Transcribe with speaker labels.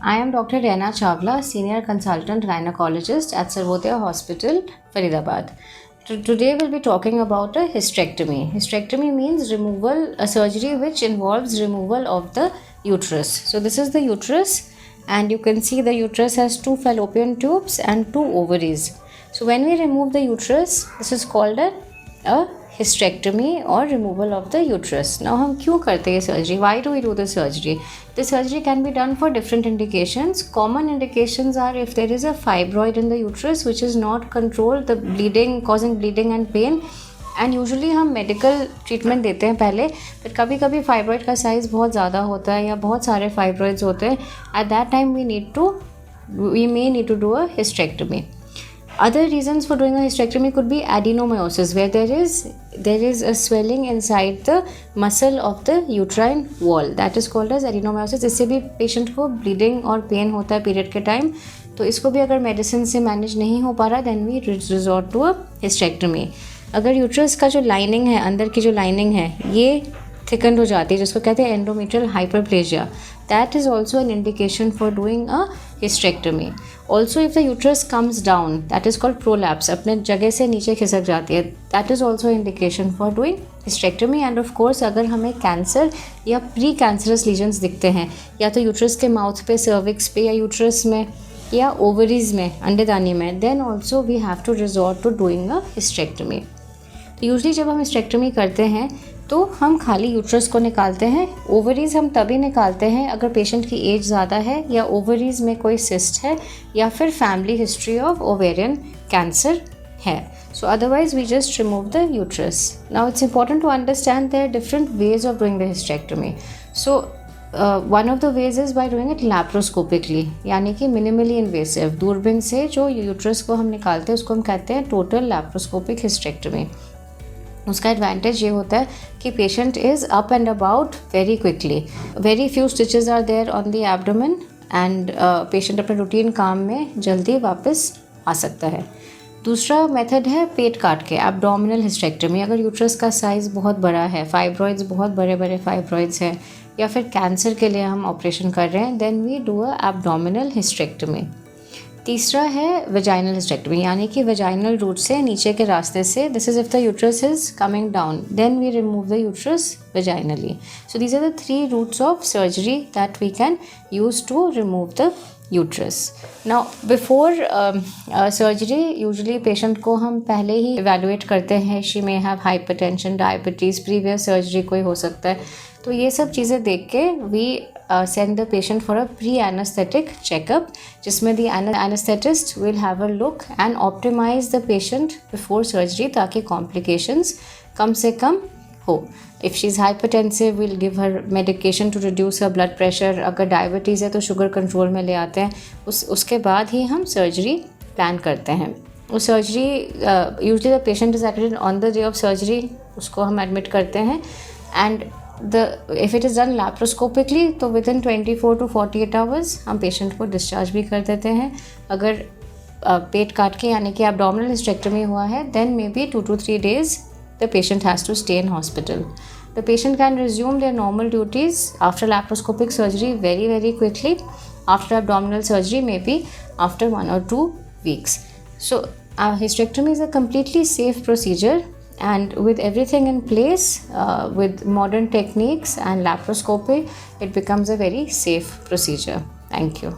Speaker 1: I am Dr. Reina Chawla, Senior Consultant Gynecologist at Sarvodaya Hospital, Faridabad. Today we'll be talking about a hysterectomy. Hysterectomy means a surgery which involves removal of the uterus. So this is the uterus, and you can see the uterus has two fallopian tubes and two ovaries. So when we remove the uterus, this is called a hysterectomy or removal of the uterus. Now हम क्यों करते हैं surgery? Why do we do the surgery? The surgery can be done for different indications. Common indications are if there is a fibroid in the uterus which is not controlled, the bleeding, causing bleeding and pain. And usually हम medical treatment देते हैं पहले, फिर कभी कभी fibroid का size बहुत ज़्यादा होता है या बहुत सारे फाइब्रॉइड्स होते हैं. At that time we may need to do a hysterectomy. Other reasons for doing a hysterectomy could be adenomyosis, where there is a swelling inside the muscle of the uterine wall. That is called as adenomyosis. इससे भी patient को bleeding और pen होता है period के time. तो इसको भी अगर मेडिसिन से मैनेज नहीं हो पा रहा, then we resort to a hysterectomy. अगर यूट्रस का जो लाइनिंग है, अंदर की जो लाइनिंग है, ये थिकन हो जाती है, जिसको कहते हैं endometrial hyperplasia, that is also an indication for doing a hysterectomy. Also, if the uterus comes down, that is called prolapse, अपने जगह से नीचे खिसक जाती है, that is also indication for doing hysterectomy. And of course, अगर हमें cancer या प्री कैंसरस लीजन्स दिखते हैं, या तो यूट्रस के माउथ पे, सर्विक्स पे, या यूट्रस में, या ओवरीज में, अंडेदानी में, then also we have to resort to doing a hysterectomy. तो यूजली जब हम हिस्टेक्टमी करते हैं तो हम खाली यूट्रस को निकालते हैं. ओवरीज़ हम तभी निकालते हैं अगर पेशेंट की एज ज़्यादा है, या ओवरीज़ में कोई सिस्ट है, या फिर family history of ovarian cancer है. So otherwise we just remove the uterus. Now it's important to understand there are different ways of doing the hysterectomy. So one of the ways is by doing it laparoscopically, यानी कि minimally invasive. दूरबीन से जो uterus को हम निकालते हैं उसको हम कहते हैं टोटल लैप्रोस्कोपिक हिस्टेक्टमी. उसका एडवांटेज ये होता है कि patient is up and about very quickly. Very few stitches are there on the abdomen, and patient अपने रूटीन काम में जल्दी वापस आ सकता है. दूसरा मेथड है पेट काट के, एब्डोमिनल हिस्टेक्टमी. अगर यूट्रस का साइज़ बहुत बड़ा है, फाइब्रॉइड्स बहुत बड़े बड़े फाइब्रॉइड्स हैं, या फिर कैंसर के लिए हम ऑपरेशन कर रहे हैं, then we do a abdominal hysterectomy. तीसरा है वेजाइनल हिस्टेक्टमी, यानी कि वेजाइनल रूट से, नीचे के रास्ते से. This is if the uterus is coming down, then we remove the uterus vaginally. So these are the three routes of surgery that we can use to remove the uterus. Now before surgery usually patient को हम पहले ही evaluate करते हैं. She may have hypertension, diabetes, previous surgery कोई हो सकता है. तो ये सब चीज़ें देख के we send the patient for a pre-anesthetic checkup, जिसमें the anesthetist will have a look and optimize the patient before surgery ताकि complications कम से कम हो. If she's hypertensive, we'll give her medication to reduce her blood pressure. अगर diabetes है तो sugar control में ले आते हैं. उसके बाद ही हम surgery plan करते हैं. उस surgery usually the patient is admitted on the day of surgery, उसको हम admit करते हैं. And if it is done laparoscopically, तो within 24 to 48 hours हम पेशेंट को डिस्चार्ज भी कर देते हैं. अगर पेट काट के, यानी कि एब्डोमिनल हिस्टेक्टमी हुआ है, then maybe 2 to 3 days the patient has to stay in hospital. The patient can resume their normal duties after laparoscopic surgery very very quickly. After abdominal surgery, maybe after 1 or 2 weeks. So hysterectomy is a completely safe procedure. And with everything in place, with modern techniques and laparoscopy, it becomes a very safe procedure. Thank you.